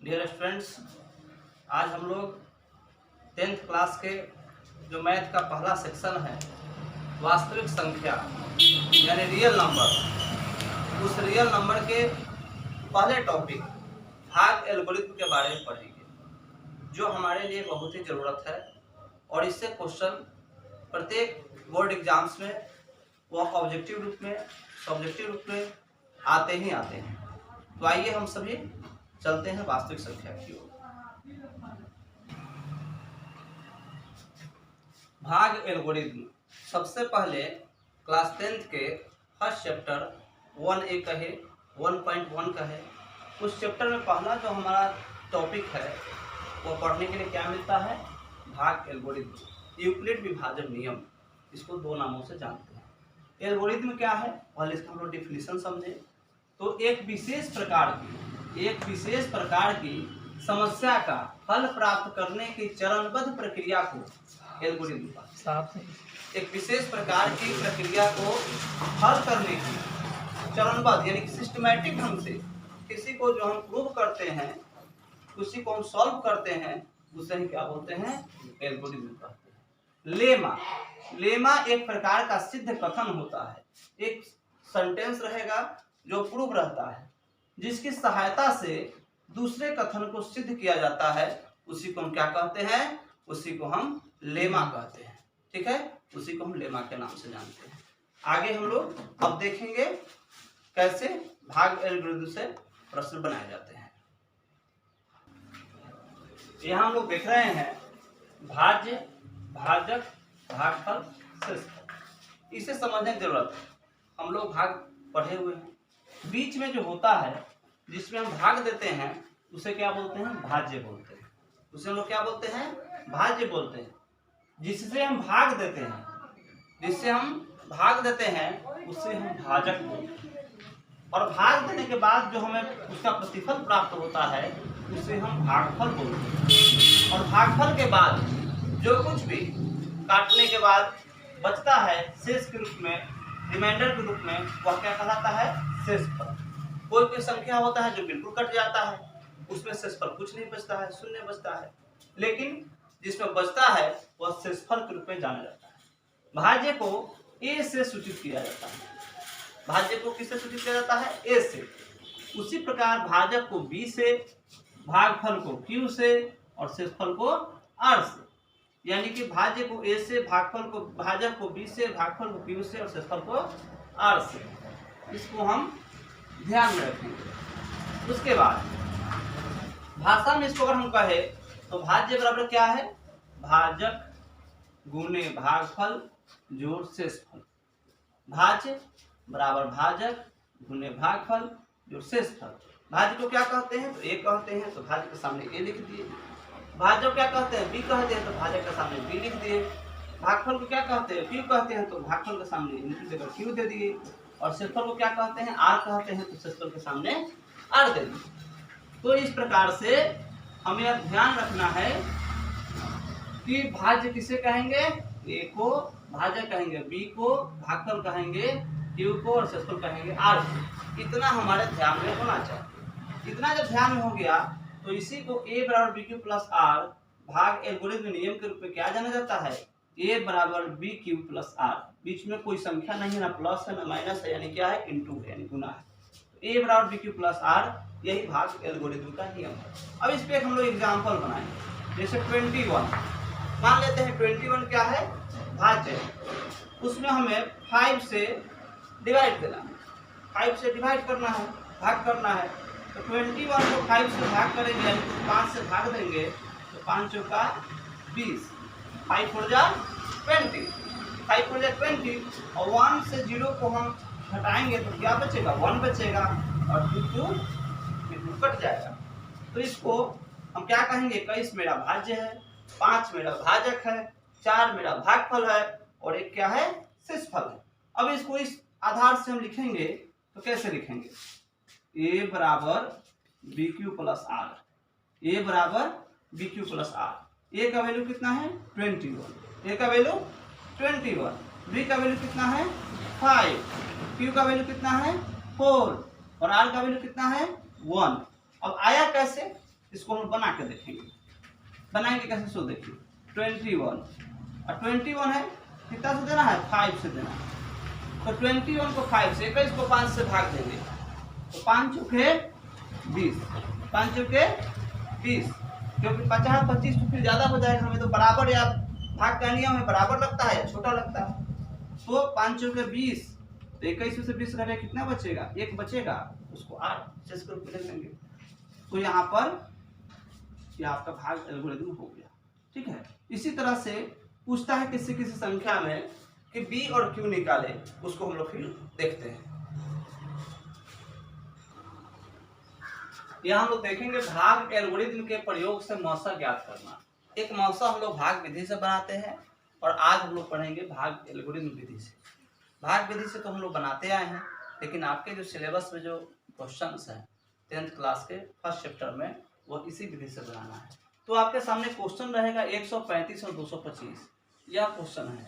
Dear students, आज हम लोग 10th क्लास के जो मैथ का पहला सेक्शन है वास्तविक संख्या यानी रियल नंबर, उस रियल नंबर के पहले टॉपिक भाग एल्गोरिथम के बारे में पढ़ेंगे, जो हमारे लिए बहुत ही ज़रूरत है और इससे क्वेश्चन प्रत्येक बोर्ड एग्जाम्स में वह ऑब्जेक्टिव रूप में सब्जेक्टिव रूप में आते ही आते हैं। तो आइए हम सभी चलते हैं वास्तविक संख्या की ओर। भाग एल्गोरिथम सबसे पहले क्लास 10th के फर्स्ट चैप्टर 1A कहे 1.1 कहे, उस चैप्टर में पहला जो हमारा टॉपिक है वो पढ़ने के लिए क्या मिलता है? भाग एल्गोरिथम, यूक्लिड विभाजन नियम। इसको दो नामों से जानते हैं। एल्गोरिथम क्या है, पहले इसका हम लोग डिफिनीशन समझे। तो एक विशेष प्रकार की समस्या का हल प्राप्त करने की चरणबद्ध प्रक्रिया को एल्गोरिथम कहते हैं। एक विशेष प्रकार की प्रक्रिया को हल करने की चरणबद्ध यानी सिस्टमैटिक ढंग से किसी को जो हम प्रूव करते हैं, उसी को हम सॉल्व करते हैं, उसे हम क्या बोलते हैं? एल्गोरिथम कहते हैं। लेमा एक प्रकार का सिद्ध कथन होता है, एक सेंटेंस रहेगा जो प्रूव रहता है, जिसकी सहायता से दूसरे कथन को सिद्ध किया जाता है। उसी को हम क्या कहते हैं? उसी को हम लेमा कहते हैं। ठीक है, उसी को हम लेमा के नाम से जानते हैं। आगे हम लोग अब देखेंगे कैसे भाग एल्गोरिथम से प्रश्न बनाए जाते हैं। यहाँ हम लोग देख रहे हैं भाज्य, भाजक, भागफल, शेषफल। इसे समझने की जरूरत है। हम लोग भाग पढ़े हुए हैं। बीच में जो होता है जिसमें हम भाग देते हैं उसे क्या बोलते हैं? भाज्य बोलते हैं। उसे हम लोग क्या बोलते हैं? भाज्य बोलते हैं। जिससे हम भाग देते हैं उसे हम भाजक बोलते हैं। और भाग देने के बाद जो हमें उसका प्रतिफल प्राप्त होता है उसे हम भागफल बोलते हैं। और भागफल के बाद जो कुछ भी काटने के बाद बचता है शेष के रूप में, रिमाइंडर के रूप में, वह क्या कहलाता है? शेषफल। कोई संख्या होता है जो बिल्कुल कट जाता है, उसमें शेषफल कुछ नहीं बचता है, शून्य बचता है। लेकिन जिसमें बचता है वह शेषफल के रूप में जाना जाता है। भाज्य को ए से सूचित किया जाता है। भाज्य को किससे सूचित किया जाता है? ए से। उसी प्रकार भाजक को बी से, भागफल को क्यू से और शेषफल को आर से। यानी कि भाज्य को ए से, भाजक को बी से, भागफल को क्यू से और शेषफल को आर से। इसको हम ध्यान में रखेंगे। उसके बाद भाषा में इसको अगर हम कहे तो भाज्य बराबर क्या है? भाजक गुणे भागफल जोड़ शेषफल। भाज्य बराबर भाजक गुणे भागफल जोड़ शेषफल। भाज्य को क्या कहते हैं? तो ए कहते हैं, तो भाज्य के सामने ए लिख दिए। भाजक क्या कहते हैं? बी कहते हैं, तो भाजक के सामने बी लिख दिए। भागफल को क्या कहते हैं? क्यू कहते हैं, तो भागफल के सामने इनकी जगह क्यू दे दिए। और शेषफल को क्या कहते हैं? आर कहते हैं, तो शेषफल के सामने आर दे दिए। तो इस प्रकार से हमें यह ध्यान रखना है कि भाज्य किसे कहेंगे? ए को भाजक कहेंगे, बी को भागफल कहेंगे, क्यू को और शेषफल कहेंगे आर को। इतना हमारे ध्यान में होना चाहिए। इतना जब ध्यान में हो गया तो इसी को ए बराबर बी क्यू प्लस आर भाग एल्गोरिथम नियम के रूप में क्या जाना जाता है? ए बराबर बी क्यू प्लस आर। बीच में कोई संख्या नहीं है, ना प्लस है ना माइनस है, यानी क्या है? इनटू है, यानी गुना है। तो ए बराबर बी क्यू प्लस आर, यही भाग एल्गोरिथम का नियम है। अब इस पे हम लोग एग्जाम्पल बनाएंगे। जैसे 21 मान लेते हैं। 21 क्या है? भाज्य। उसमें हमें 5 से डिवाइड देना है, 5 से डिवाइड करना है, भाग करना है। तो 21 को 5 से भाग करेंगे, यानी 5 से भाग देंगे तो 5 चौका 20, 5 4 जा 20, 5 4 जा 20। और 1 से 0 को हम हटाएंगे तो क्या बचेगा? 1 बचेगा और 2 कट जाएगा। तो इसको हम क्या कहेंगे? 21 मेरा भाज्य है, 5 मेरा भाजक है, 4 मेरा भागफल है और 1 क्या है? शेषफल है। अब इसको इस आधार से हम लिखेंगे तो कैसे लिखेंगे? ए बराबर बी क्यू प्लस आर। ए बराबर बी क्यू प्लस आर। ए का वैल्यू कितना है? 21। ए का वैल्यू 21। बी का वैल्यू कितना है? 5। क्यू का वैल्यू कितना है? 4 और आर का वैल्यू कितना है? 1। अब आया कैसे? इसको हम बना के देखेंगे। बनाएंगे कैसे, सो देखिए 21 और 21 है, कितना से देना है, 5 से देना है। तो 21 को 5 से, 21 को 5 से भाग देंगे तो 5 चौके 20, 5 चौके 20, क्योंकि 50 25 तो फिर ज्यादा हो जाएगा, हमें तो बराबर या भाग का नियम है, बराबर लगता है, छोटा लगता है। तो 5 चौके 20, तो 21 से 20 घटे कितना बचेगा, 1 बचेगा, उसको 8 शेष के रूप में लिख लेंगे। तो यहाँ पर ये आपका भाग एल्गोरिथम हो गया। ठीक है, इसी तरह से पूछता है किसी किसी संख्या में कि बी और क्यू निकाले, उसको हम लोग फिर देखते हैं। यहाँ हम लोग देखेंगे भाग एल्गोरिथम के प्रयोग से मौसा ज्ञात करना। एक मौसा हम लोग भाग विधि से बनाते हैं और आज हम लोग पढ़ेंगे भाग एल्गोरिथम विधि से। भाग विधि से तो हम लोग बनाते आए हैं, लेकिन आपके जो सिलेबस में जो क्वेश्चंस हैं 10th क्लास के फर्स्ट चैप्टर में, वो इसी विधि से बनाना है। तो आपके सामने क्वेश्चन रहेगा 135 और 225, यह क्वेश्चन है।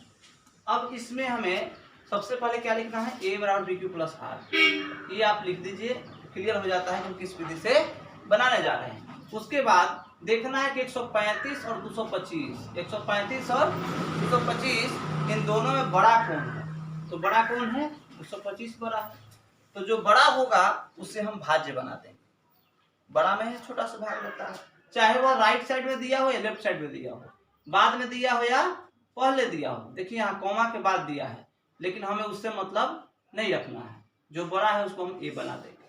अब इसमें हमें सबसे पहले क्या लिखना है, a बराबर बी क्यू प्लस आर, ये आप लिख दीजिए, क्लियर हो जाता है कि हम किस विधि से बनाने जा रहे हैं। उसके बाद देखना है कि 135 और 225, 135 और 225 इन दोनों में बड़ा कौन है, तो बड़ा कौन है, 225 बड़ा है। तो जो बड़ा होगा उससे हम भाज्य बना देंगे, बड़ा में है छोटा सा भाग लेता है, चाहे वह राइट साइड में दिया हो या लेफ्ट साइड में दिया हो, बाद में दिया हो या पहले दिया हो। देखिए यहाँ कॉमा के बाद दिया है, लेकिन हमें उससे मतलब नहीं रखना है, जो बड़ा है उसको हम ए बना देंगे।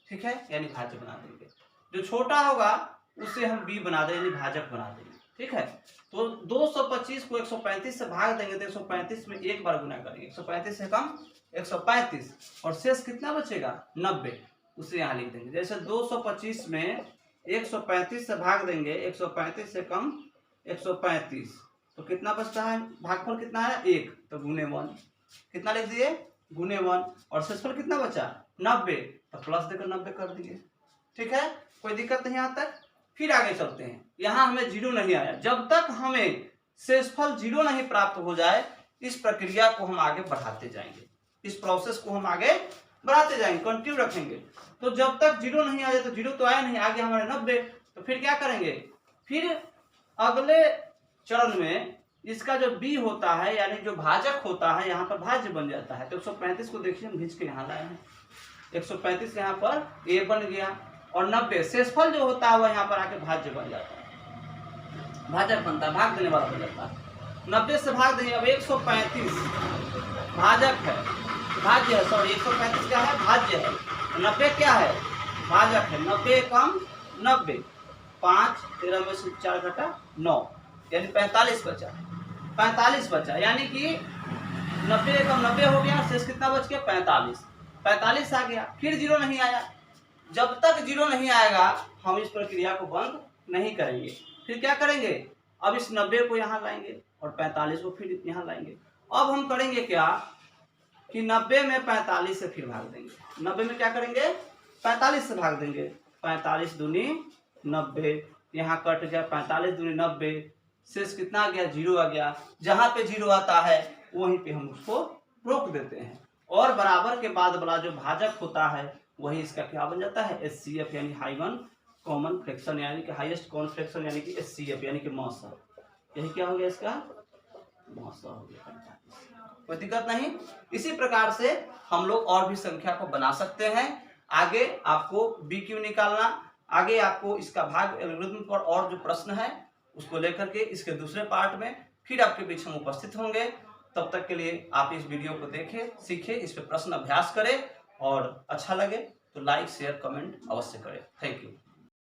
ठीक है, यानी भाज्य बना देंगे। जो छोटा होगा उससे हम बी बना देंगे, यानी भाजक बना देंगे। ठीक है, तो 225 को 135 से भाग देंगे तो 135 में एक बार गुना करेंगे, 135 से कम 135, और शेष कितना बचेगा, 90, उसे यहाँ लिख देंगे। जैसे 225 में 135 से भाग देंगे, 135 से कम 135, तो कितना बचता है, भागफल कितना है 1, तो गुने 1, कितना लिख दिए, गुने 1, और शेषफल कितना बचा 90, तो प्लस देकर 90 कर दिए। ठीक है, कोई दिक्कत नहीं यहाँ तक। फिर आगे चलते हैं, यहाँ हमें 0 नहीं आया, जब तक हमें शेषफल 0 नहीं प्राप्त हो जाए इस प्रक्रिया को हम आगे बढ़ाते जाएंगे, इस प्रोसेस को हम आगे बढ़ाते जाएंगे, कंटिन्यू रखेंगे। तो जब तक 0 नहीं आ जाए, तो 0 तो आया नहीं, आगे हमारे 90, तो फिर क्या करेंगे, फिर अगले चरण में इसका जो b होता है यानी जो भाजक होता है, यहाँ पर भाज्य बन जाता है। तो 135 को देखिए हम खींच के यहाँ लाए हैं, 135 यहाँ पर a बन गया, और 90 शेषफल जो होता है वह यहाँ पर आके भाज्य बन जाता है, भाजक बनता है, भाग देने वाला बन जाता है। 90 से भाग देंगे, अब 135 भाजक है, भाज्य है, सॉरी 135 क्या है, भाज्य है, 90 क्या है, भाजक है। 90 कम 90, 5 13 में से 4 घटा 9, यानी 45 बचा, 45 बचा, यानी कि 90 कम 90 हो गया, शेष कितना बच गया, 45, 45 आ गया। फिर 0 नहीं आया, जब तक 0 नहीं आएगा हम इस प्रक्रिया को बंद नहीं करेंगे। फिर क्या करेंगे, अब इस 90 को यहाँ लाएंगे और 45 को फिर यहाँ लाएंगे। अब हम करेंगे क्या कि 90 में 45 से फिर भाग देंगे, 90 में क्या करेंगे, 45 से भाग देंगे, 45 दूनी 90, यहाँ कट गया, 45 दूनी 90, शेष कितना आ गया, 0 आ गया। जहाँ पे 0 आता है वहीं पे हम उसको रोक देते हैं, और बराबर के बाद वाला जो भाजक होता है वही इसका क्या बन जाता है, HCF, यानी हाइवन कॉमन फ्रैक्शन, यानी कि हाईएस्ट कॉमन फ्रैक्शन, यानी कि HCF, यानी कि मौसा। यही क्या हो गया, इसका मौसा हो गया। कोई दिक्कत नहीं। इसी प्रकार से हम लोग और भी संख्या को बना सकते हैं। आगे आपको BQ निकालना, आगे आपको इसका भाग एल्गोरिथम पर और जो प्रश्न है उसको लेकर के इसके दूसरे पार्ट में फिर आपके बीच हम उपस्थित होंगे। तब तक के लिए आप इस वीडियो को देखें, सीखें, इस पर प्रश्न अभ्यास करें, और अच्छा लगे तो लाइक शेयर कमेंट अवश्य करें। Thank you.